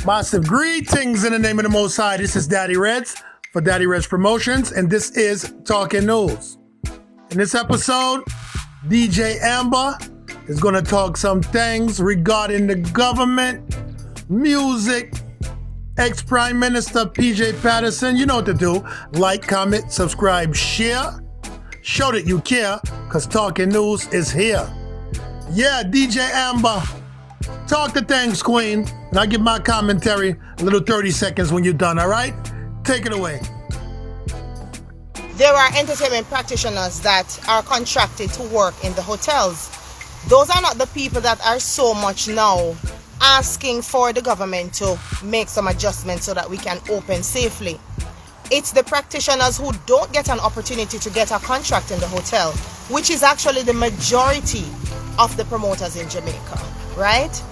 Massive greetings in the name of the Most High. This is Daddy Reddss for Daddy Reddss Promotions, and this is Talking News. In this episode, DJ Amber is going to talk some things regarding the government, music, ex-Prime Minister PJ Patterson. You know what to do. Like, comment, subscribe, share. Show that you care, because Talking News is here. Yeah, DJ Amber, talk the things, Queen, and I'll give my commentary a little 30 seconds when you're done, all right? Take it away. There are entertainment practitioners that are contracted to work in the hotels. Those are not the people that are so much now asking for the government to make some adjustments so that we can open safely. It's the practitioners who don't get an opportunity to get a contract in the hotel, which is actually the majority of the promoters in Jamaica, right?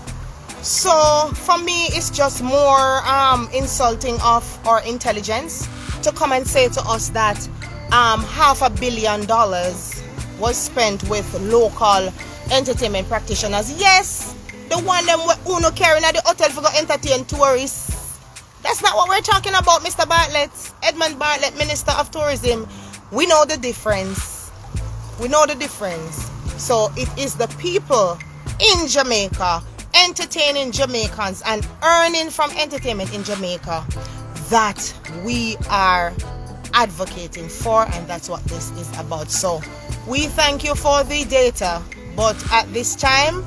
So for me, it's just more insulting of our intelligence to come and say to us that $500 million was spent with local entertainment practitioners. Yes, the one them who carrying at the hotel for go entertain tourists. That's not what we're talking about, Mr. Bartlett, Edmund Bartlett, Minister of Tourism. We know the difference. We know the difference. So it is the people in Jamaica entertaining Jamaicans and earning from entertainment in Jamaica that we are advocating for, and that's what this is about. So we thank you for the data, but at this time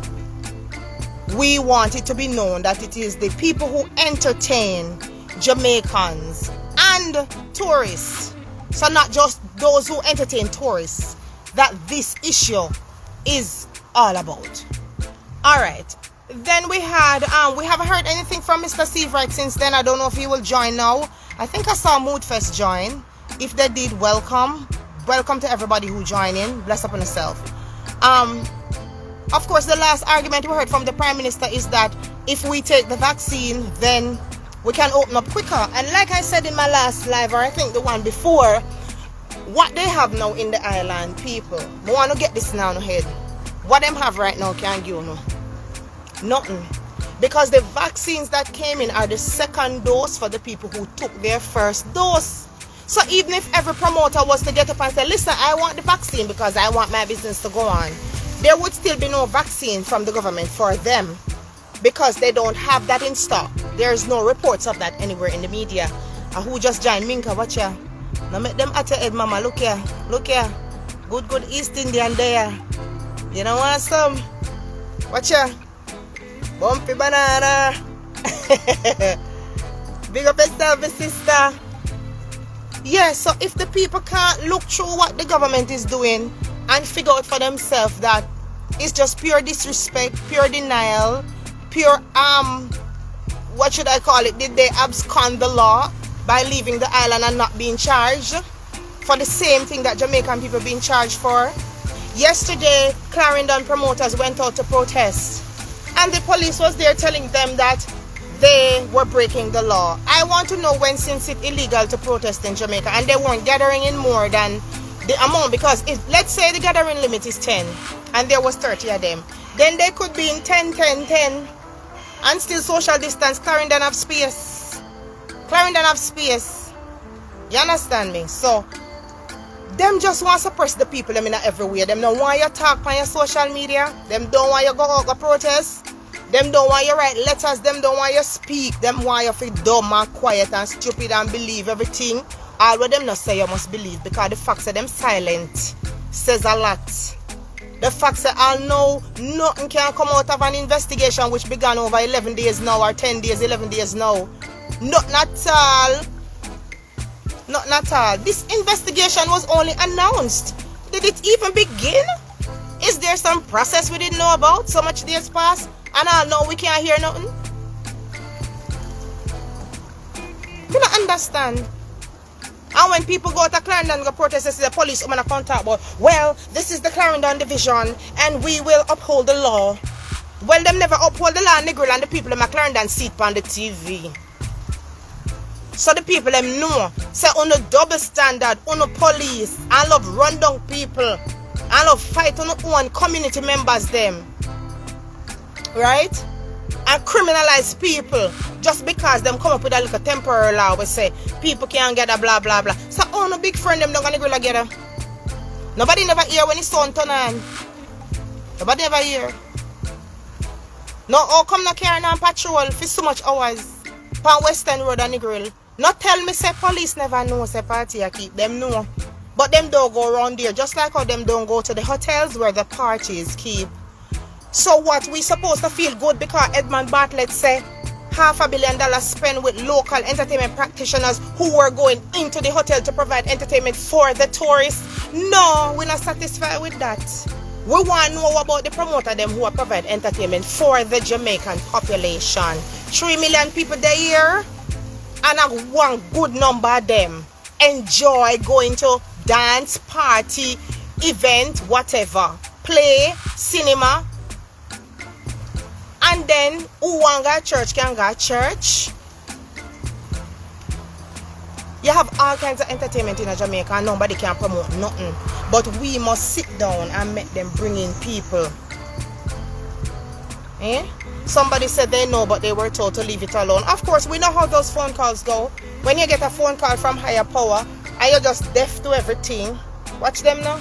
we want it to be known that it is the people who entertain Jamaicans and tourists, so not just those who entertain tourists, that this issue is all about. All right, then we haven't heard anything from Mr. Seaveright since then. I don't know if he will join now. I think I saw Moodfest join. If they did, welcome to everybody who joined in. Bless up on yourself. Of course, the last argument we heard from the Prime Minister is that if we take the vaccine, then we can open up quicker. And like I said in my last live, or I think the one before, what they have now in the island, people, I want to get this now in the head. What them have right now can't give you nothing. Because the vaccines that came in are the second dose for the people who took their first dose. So even if every promoter was to get up and say, listen, I want the vaccine because I want my business to go on, there would still be no vaccine from the government for them because they don't have that in stock. There's no reports of that anywhere in the media. And who just joined Minka, watch ya. Now make them at your head, mama. Look here. Good East Indian there. You know want some? Watch ya. Bumpy banana. Big up yourself, sister. Yeah, so if the people can't look through what the government is doing and figure out for themselves that it's just pure disrespect, pure denial, pure what should I call it? Did they abscond the law by leaving the island and not being charged for the same thing that Jamaican people being charged for? Yesterday, Clarendon promoters went out to protest, and the police was there telling them that they were breaking the law. I want to know when, since it's illegal to protest in Jamaica and they weren't gathering in more than the amount, because if let's say the gathering limit is 10 and there was 30 of them, then they could be in 10 and still social distance. Clarendon have space. You understand me? So them just want to suppress the people them in everywhere. Them don't want you to talk on your social media. Them don't want you to go out and protest. Them don't want you write letters. Them don't want you speak. Them want you to be dumb and quiet and stupid and believe everything. All what them not say you must believe, because the fact that them silent says a lot. The fact that I know nothing can come out of an investigation which began over 11 days now, or 10 days, 11 days now. Nothing at all. Nothing at all. This investigation was only announced. Did it even begin? Is there some process we didn't know about? So much days passed and all now we can't hear nothing? You don't understand. And when people go to Clarendon go protest, they see the police woman come talk about, well, this is the Clarendon division and we will uphold the law. Well, them never uphold the law, nigger, and the people in Clarendon see it on the TV. So the people them know. Say on a double standard, on a police, and love run down people, and love fight on own community members them. Right? and criminalize people just because them come up with a little temporary law we say people can't get a blah blah blah. So no big friend them not gonna go together. Nobody never hear when his son turn on. Nobody ever hear. No, come no carry on patrol for so much hours. Pan Western Road and the grill. Not tell me say police never know say party I keep them know. But them don't go around there just like how them don't go to the hotels where the parties keep. So what, we supposed to feel good because Edmund Bartlett say $500 million spent with local entertainment practitioners who were going into the hotel to provide entertainment for the tourists? No, we're not satisfied with that. We want to know about the promoter them who are provide entertainment for the Jamaican population. 3 million people there here, and one good number of them enjoy going to dance, party, event, whatever, play, cinema. And then who want to go to church can go to church. You have all kinds of entertainment in Jamaica and nobody can promote nothing. But we must sit down and make them bring in people. Eh? Somebody said they know but they were told to leave it alone. Of course, we know how those phone calls go. When you get a phone call from higher power and you're just deaf to everything. Watch them now.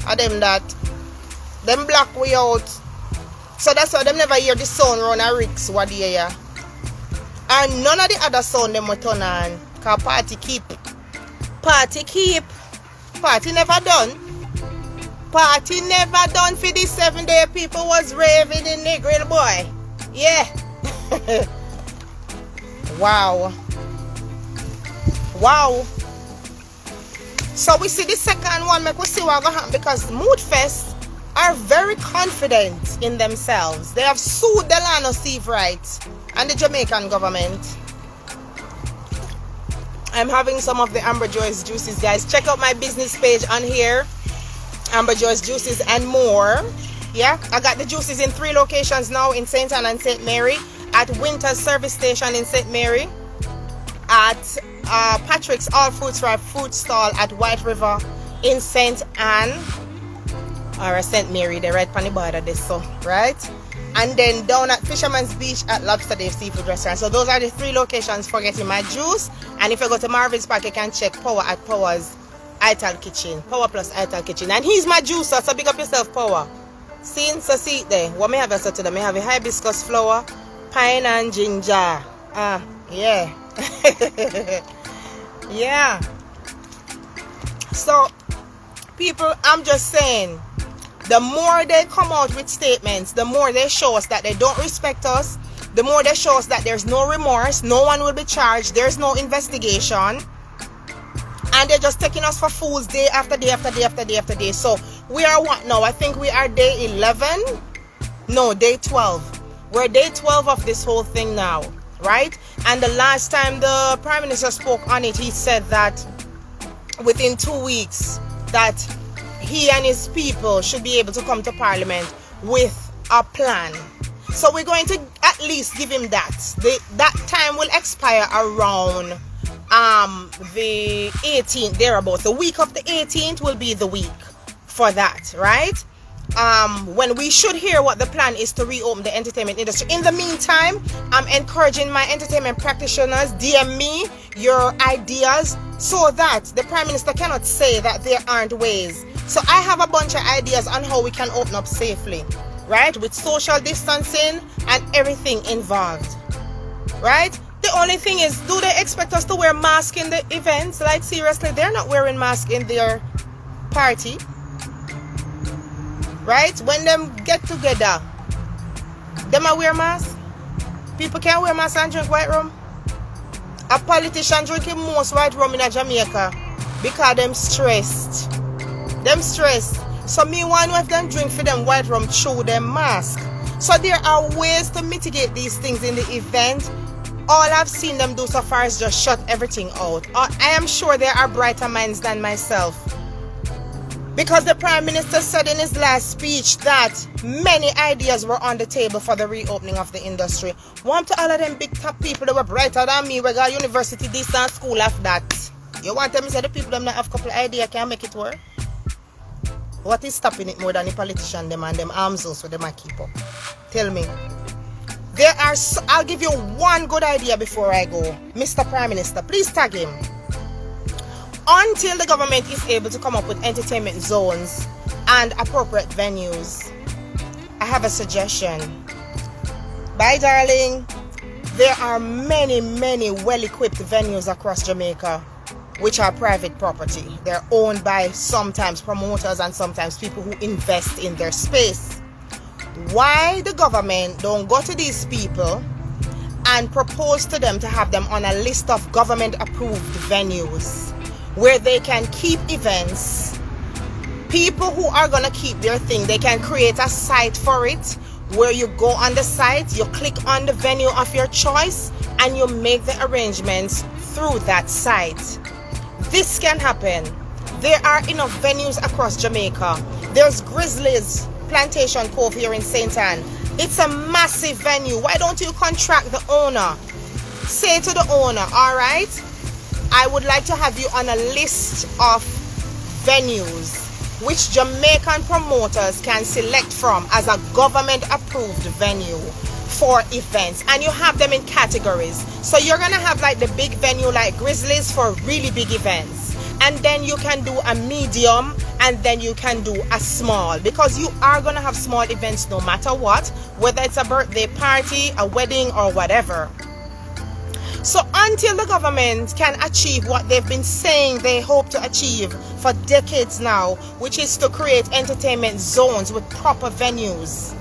Are them that? Them block we out. So that's why them never hear the sound run a Ricks what they hear. And none of the other sound them will turn on. Cause party keep. Party keep. Party never done. Party never done for the 7-day people was raving in the grill boy. Yeah. Wow. Wow. So we see the second one, make we see what going to happen because Mood Fest are very confident in themselves. They have sued the land of Steve Wright and the Jamaican government. I'm having some of the Amber Joyce juices, guys. Check out my business page on here. Amber Joyce juices and more. Yeah, I got the juices in 3 locations now in St. Anne and St. Mary. At Winter's Service Station in St. Mary. At Patrick's All Fruits Ripe Fruit Stall at White River in St. Anne. Or St. Mary, they're right on the border this, so, right? And then down at Fisherman's Beach at Lobster Dave Seafood Restaurant. So those are the 3 locations for getting my juice. And if you go to Marvin's Park, you can check Power at Power's Ital Kitchen. Power plus Ital Kitchen. And he's my juicer, so big up yourself, Power. See it there. What may have I said to them? I have a hibiscus flower, pine and ginger. Yeah. Yeah. So, people, I'm just saying, the more they come out with statements, the more they show us that they don't respect us, the more they show us that there's no remorse, no one will be charged, there's no investigation, and they're just taking us for fools day after day after day after day after day. So we are what now? I think we are day 11? No, day 12. We're day 12 of this whole thing now, right? And the last time the Prime Minister spoke on it, he said that within 2 weeks that he and his people should be able to come to Parliament with a plan. So we're going to at least give him that. That time will expire around the 18th, thereabouts. The week of the 18th will be the week for that, right? When we should hear what the plan is to reopen the entertainment industry. In the meantime, I'm encouraging my entertainment practitioners, DM me your ideas so that the Prime Minister cannot say that there aren't ways. So I have a bunch of ideas on how we can open up safely, right? With social distancing and everything involved, right? The only thing is, do they expect us to wear masks in the events? Like, seriously, they're not wearing masks in their party, right? When them get together, them a wear masks? People can't wear masks and drink white rum? A politician drinking most white rum in Jamaica because them stressed. Them stressed. So me want if them drink for them white rum through them mask. So there are ways to mitigate these things in the event. All I've seen them do so far is just shut everything out. I am sure there are brighter minds than myself. Because the Prime Minister said in his last speech that many ideas were on the table for the reopening of the industry. Want to all of them big top people that were brighter than me, we got university, this and school of that. You want them to say the people that have a couple of ideas can make it work? What is stopping it more than the politician them and them arms house where them a keep up? Tell me. I'll give you one good idea before I go. Mr. Prime Minister, please tag him. Until the government is able to come up with entertainment zones and appropriate venues, I have a suggestion. Bye, darling. There are many, many well-equipped venues across Jamaica which are private property. They're owned by sometimes promoters and sometimes people who invest in their space. Why the government don't go to these people and propose to them to have them on a list of government-approved venues where they can keep events? People who are going to keep their thing, they can create a site for it where you go on the site, you click on the venue of your choice, and you make the arrangements through that site. This can happen. There are enough venues across Jamaica. There's Grizzlies Plantation Cove here in St. Ann. It's a massive venue. Why don't you contract the owner? Say to the owner, all right, I would like to have you on a list of venues which Jamaican promoters can select from as a government approved venue for events, and you have them in categories. So you're gonna have like the big venue like Grizzlies for really big events, and then you can do a medium, and then you can do a small, because you are gonna have small events no matter what, whether it's a birthday party, a wedding, or whatever. So until the government can achieve what they've been saying they hope to achieve for decades now, which is to create entertainment zones with proper venues,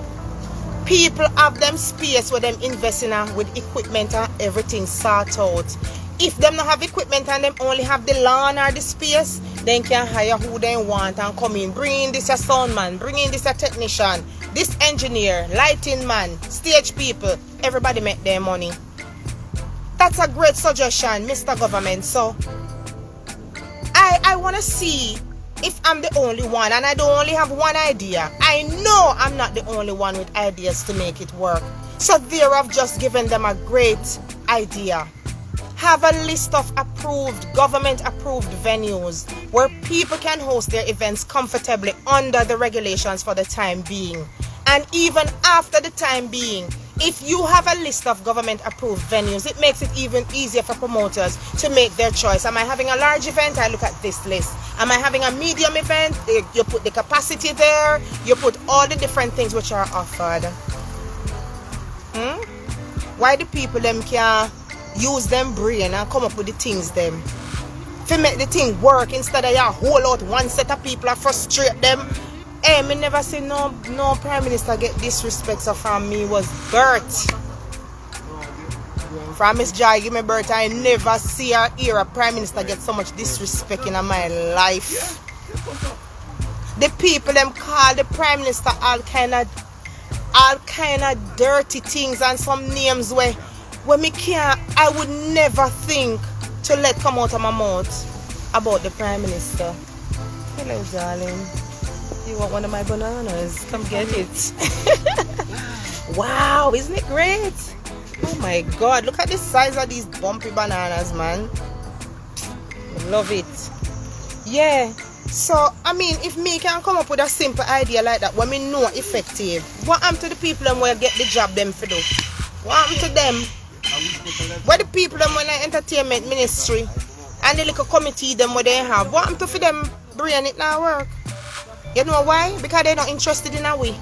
people have them space where them invest in with equipment and everything sort out. If them not have equipment and them only have the lawn or the space, then can hire who they want and come in. Bring in this a sound man, bring in this a technician, this engineer, lighting man, stage people. Everybody make their money. That's a great suggestion, Mr. Government. So I want to see if I'm the only one, and I don't only have one idea. I know I'm not the only one with ideas to make it work. So there I've just given them a great idea. Have a list of approved, government-approved venues where people can host their events comfortably under the regulations for the time being. And even after the time being, if you have a list of government-approved venues, it makes it even easier for promoters to make their choice. Am I having a large event? I look at this list. Am I having a medium event? You put the capacity there. You put all the different things which are offered. Why do people them can use them brain and come up with the things them to make the thing work instead of you hold out one set of people and frustrate them? Hey, me never say no Prime Minister get disrespect, so from me was Bert. From Miss Joy give me Bert, I never see or hear a Prime Minister get so much disrespect in my life. The people them call the Prime Minister all kind of dirty things and some names where me can't, I would never think to let come out of my mouth about the Prime Minister. Hello, darling. You want one of my bananas? Come get it. Wow, isn't it great? Oh my God, look at the size of these bumpy bananas, man. I love it. Yeah, so I mean, if me can come up with a simple idea like that when me know effective, what happened to the people them will get the job them for do? What happened to them? Where the people them when the entertainment ministry and the little committee them where they have, what happened to for them brain it now work? You know why? Because they're not interested in a way.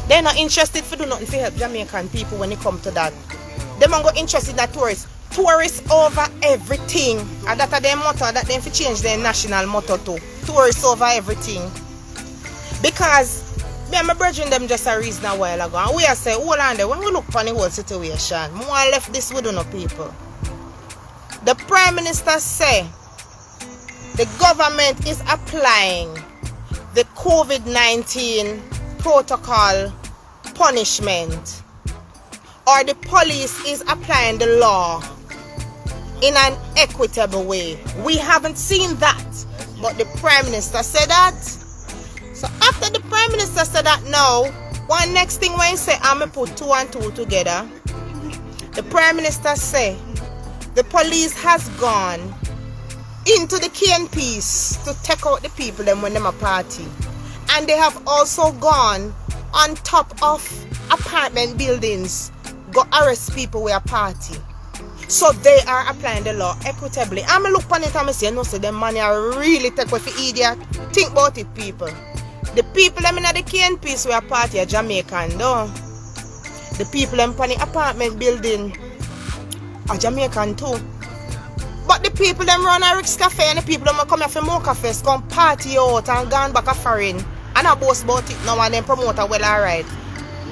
They're not interested for do nothing to help Jamaican people when it come to that. They won't go interested in that tourists. Tourists over everything. And that's their motto, that they have to change their national motto too. Tourists over everything. Because me and my brethren them just a reason a while ago. And we are say, hold on there, when we look for the whole situation, more left this with no people. The Prime Minister say the government is applying the COVID-19 protocol punishment, or the police is applying the law in an equitable way. We haven't seen that, but the Prime Minister said that. So after the Prime Minister said that, now one next thing when he say I'm gonna put 2 and 2 together, the Prime Minister say the police has gone into the cane piece to take out the people them when them a party, And they have also gone on top of apartment buildings, go arrest people with a party. So they are applying the law equitably. I'm look on it and I say, no, so them money are really take away for idiot. Think about it, people. The people them in the KNPs with a party are Jamaican, though. The people them in the apartment building are Jamaican too. But the people them run a Reddss cafe and the people them come here for more cafes, come party out and gone back a foreign. And I boast about it now and then promote a well alright.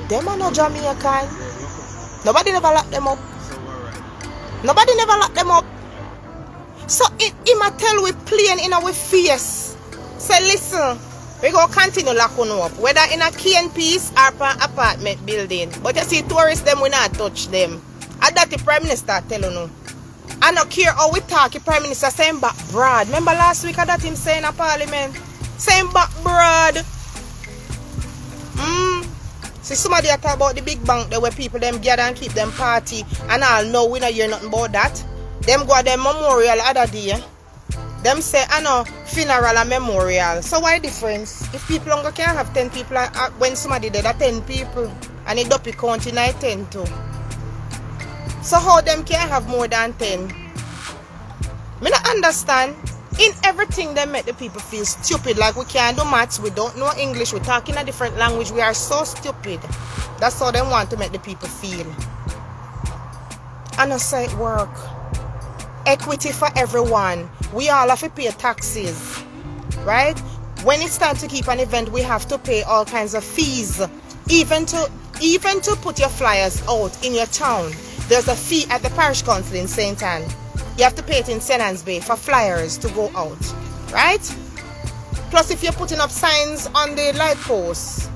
Them are not Jamaican. Nobody never lock them up. Nobody never lock them up. So it might tell we plain in our face. Say listen, we go continue locking up. Whether in a KNPs or an apartment building. But you see tourists them we not touch them. And that the Prime Minister tell you no. I don't care how we talk, the Prime Minister saying back broad. Remember last week I that him saying in Parliament? Saying back broad. See somebody talk about the big bank there where people them gather and keep them party and all know we don't hear nothing about that. Them go to them memorial other day. Them say I know funeral and memorial. So why difference? If people longer can have 10 people when somebody dead are 10 people and it up count in 10 too. So how them can have more than 10? Me not understand. In everything they make the people feel stupid. Like we can't do maths, we don't know English, we talk in a different language, we are so stupid. That's how they want to make the people feel. And I say it work. Equity for everyone. We all have to pay taxes. Right? When it's time to keep an event, we have to pay all kinds of fees. Even to put your flyers out in your town. There's a fee at the parish council in St. Anne. You have to pay it in St. Anne's Bay for flyers to go out. Right? Plus if you're putting up signs on the light posts,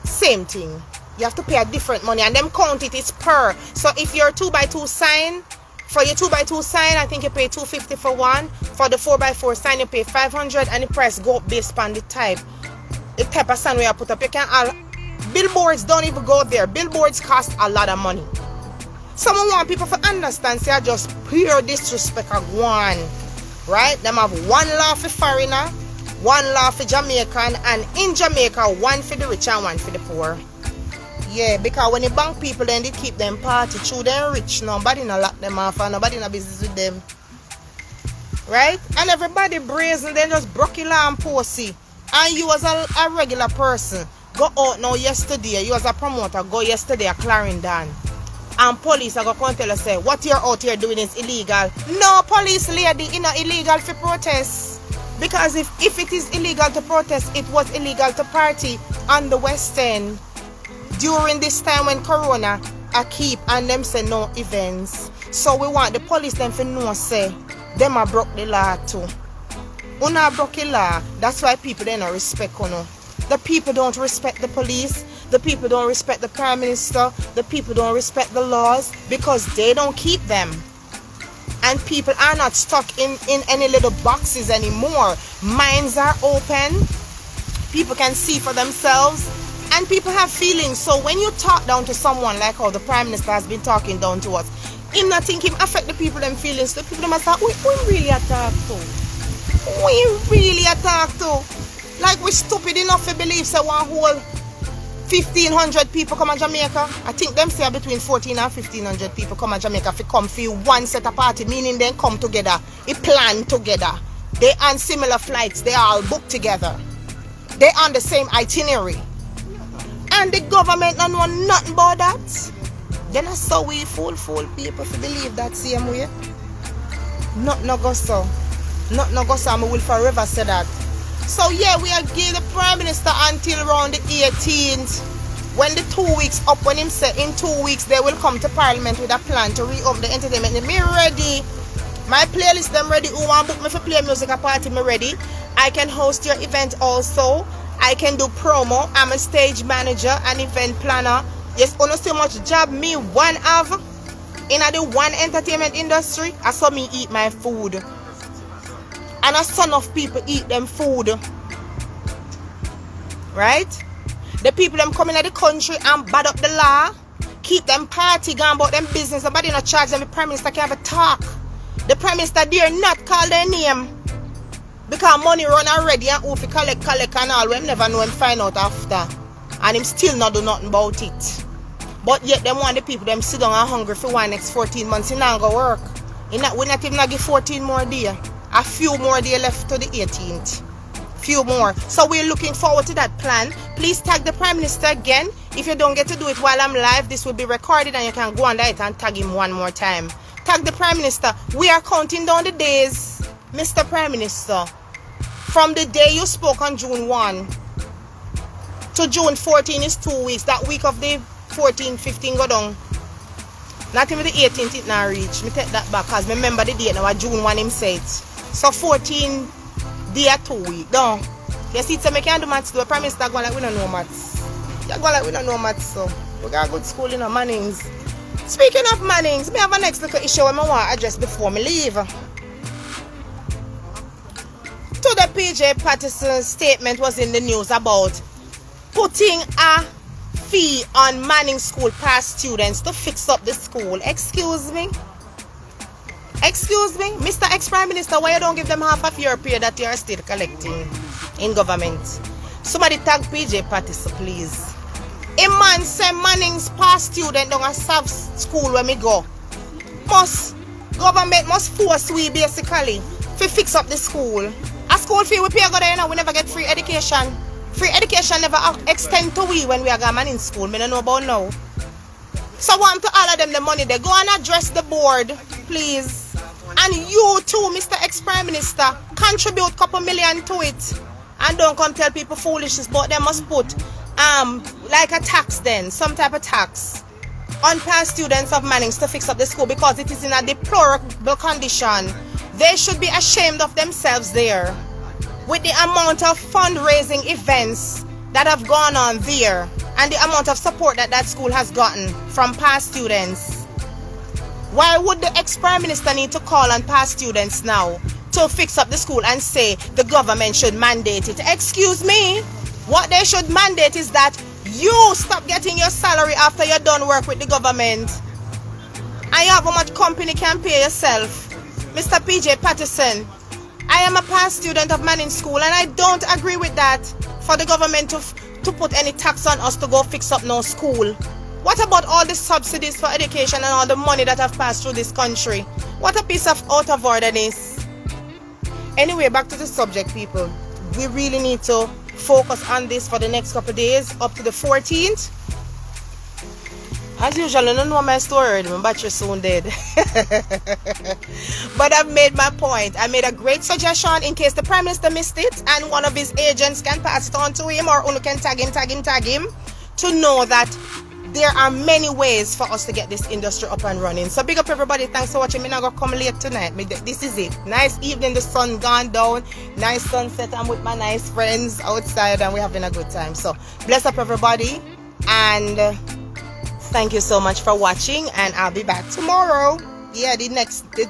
same thing. You have to pay a different money and them count it is per. So if you're 2x2 sign, for your 2x2 sign, I think you pay $250 for one. For the 4x4 sign, you pay $500 and the price go up based on the type of sign where you put up. You can billboards don't even go there. Billboards cost a lot of money. Someone want people to understand, say I just pure disrespect of one. Right? Them have one law for foreigner, one law for Jamaican, and in Jamaica, one for the rich and one for the poor. Yeah, because when the bank people then they keep them party through them rich, nobody not lock them off and nobody not business with them. Right? And everybody brazen, they just broke your law and pussy. And you as a regular person, go out now yesterday, you as a promoter, go yesterday at Clarendon. And police are going to come tell us, say, what you're out here doing is illegal. No, police lady, it's not illegal for protest. Because if it is illegal to protest, it was illegal to party on the West End during this time when Corona are keep and them say no events. So we want the police them to know, say, them are broke the law too. Una broke the law. That's why people they don't respect you. The people don't respect the police. The people don't respect the Prime Minister. The people don't respect the laws because they don't keep them. And people are not stuck in any little boxes anymore. Minds are open. People can see for themselves. And people have feelings. So when you talk down to someone like how the Prime Minister has been talking down to us, him not think him affect the people them feelings. The people them must say, we really attack to. We really attack to. Like we stupid enough to believe so one whole 1,500 people come to Jamaica. I think them say between 14 and 1,500 people come to Jamaica to come for one set of party, meaning they come together, they plan together. They on similar flights, they all booked together. They on the same itinerary. And the government don't know nothing about that. Then I saw we fool people to believe that same way. Not no go so. Not no go so, I will forever say that. So yeah, we are give the Prime Minister until around the 18th. When the 2 weeks up, when him say in 2 weeks they will come to Parliament with a plan to reopen the entertainment. Me ready. My playlist them ready. Who want book me for play music a party, me ready. I can host your event also. I can do promo. I'm a stage manager and event planner. Yes, only so much job me one have in the one entertainment industry. I saw me eat my food. And a son of people eat them food. Right? The people them coming to the country and bad up the law. Keep them party going about them business. Nobody not charge them. The Prime Minister can have a talk. The Prime Minister dare not call their name. Because money run already and who fi collect and all. We never know him find out after. And him still not do nothing about it. But yet them want the people them sit down and hungry for one next 14 months. He not go work. We not even give 14 more days. A few more days left to the 18th. Few more. So we're looking forward to that plan. Please tag the Prime Minister again. If you don't get to do it while I'm live, this will be recorded and you can go under it and tag him one more time. Tag the Prime Minister. We are counting down the days, Mr. Prime Minister. From the day you spoke on June 1 to June 14 is 2 weeks. That week of the 14, 15 go down. Not even the 18th it now reach. Me take that back because remember the date now June 1 him said. So 14 day 2 weeks. Down. You see, so me can do maths. The Prime Minister going like we don't know maths. You go like we don't know maths, so we got a good school in Mannings. Speaking of Mannings, me have a next little issue I want to address before me leave. To the PJ Patterson statement was in the news about putting a fee on Manning School past students to fix up the school. Excuse me? Excuse me? Mr. Ex-Prime Minister, why you don't give them half of your pay that you are still collecting in government? Somebody tag PJ Patterson, please. A man say Manning's past student don't have school when we go. Government must force we basically to fix up the school. A school fee we pay go there now, we never get free education. Free education never extend to we when we are going in school. Me don't know about now. So I want to all of them the money. They go and address the board, please. And you too, Mr. Ex-Prime Minister, contribute a couple million to it. And don't come tell people foolishness, but they must put like a tax then, some type of tax on past students of Mannings to fix up the school because it is in a deplorable condition. They should be ashamed of themselves there with the amount of fundraising events that have gone on there and the amount of support that that school has gotten from past students. Why would the ex-Prime Minister need to call on past students now to fix up the school and say the government should mandate it? Excuse me? What they should mandate is that you stop getting your salary after you're done work with the government. And you have how much company can pay yourself. Mr. PJ Patterson, I am a past student of Manning School and I don't agree with that for the government to put any tax on us to go fix up no school. What about all the subsidies for education and all the money that have passed through this country? What a piece of out of order this. Anyway, back to the subject, people. We really need to focus on this for the next couple of days up to the 14th. As usual, I don't know my story, my battery soon dead. But I've made my point. I made a great suggestion in case the Prime Minister missed it and one of his agents can pass it on to him or Unu can tag him to know that there are many ways for us to get this industry up and running. So big up everybody. Thanks for watching. I'm not going to come late tonight. This is it. Nice evening. The sun gone down. Nice sunset. I'm with my nice friends outside and we're having a good time. So bless up everybody. And thank you so much for watching. And I'll be back tomorrow. Yeah, the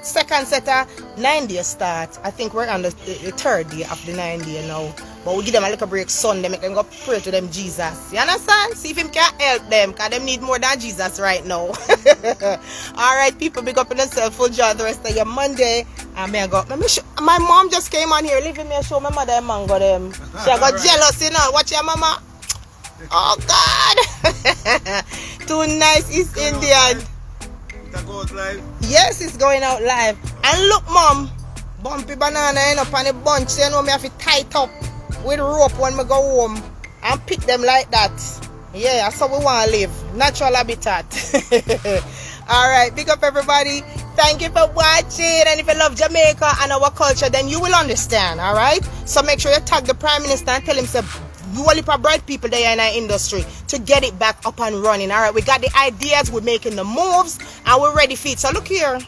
second set of 9 day start. I think we're on the third day of the 9 day now. But we give them a little break Sunday, make them go pray to them Jesus. You understand? See if him can help them, because them need more than Jesus right now. Alright, people, big up in yourself. Full joy the rest of your Monday. And my mom just came on here, leaving me a show my mother and mango them. She got jealous, you know. Watch your mama. Oh God. Too nice East Indian. It goes live? Yes, it's going out live. And look, mom, bumpy banana end up on the bunch. You know me have to tie it up with rope when we go home and pick them like that. Yeah, that's how we want to live. Natural habitat. Alright, big up everybody. Thank you for watching. And if you love Jamaica and our culture, then you will understand. Alright? So make sure you tag the Prime Minister and tell him to you only for bright people there in our industry to get it back up and running. Alright, we got the ideas, we're making the moves, and we're ready for it. So look here.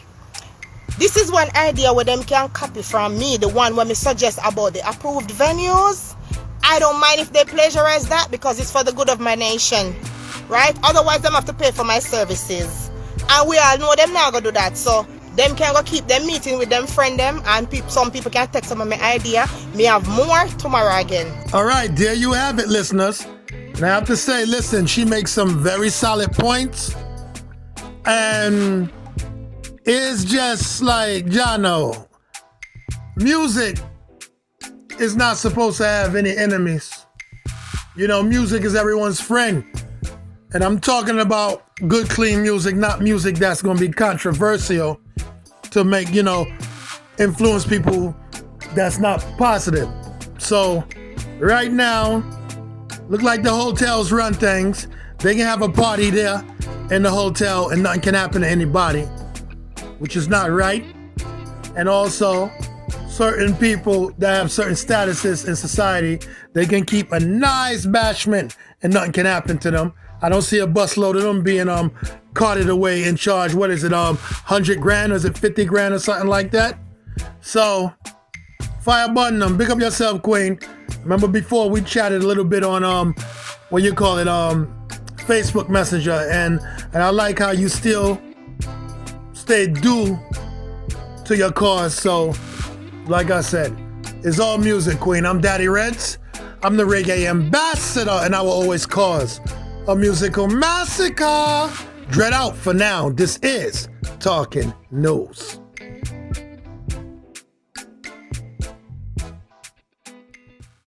This is one idea where them can copy from me, the one where me suggest about the approved venues. I don't mind if they plagiarize that because it's for the good of my nation, right? Otherwise, them have to pay for my services. And we all know them now gonna do that. So them can go keep them meeting with them, friend them, and some people can take some of my idea. Me have more tomorrow again. All right, there you have it, listeners. And I have to say, listen, she makes some very solid points. And it's just like, Jono, music is not supposed to have any enemies. You know, music is everyone's friend. And I'm talking about good, clean music, not music that's going to be controversial to make, you know, influence people that's not positive. So right now, look like the hotels run things. They can have a party there in the hotel and nothing can happen to anybody, which is not right. And also, certain people that have certain statuses in society, they can keep a nice bashment and nothing can happen to them. I don't see a busload of them being carted away and charged, what is it, 100 grand, or is it 50 grand or something like that? So, fire button them. Big up yourself, Queen. Remember before we chatted a little bit on, Facebook Messenger, and I like how you still stay due to your cause. So, like I said, it's all music, Queen. I'm Daddy Reddss. I'm the reggae ambassador, and I will always cause a musical massacre. Dread out for now. This is Talking News.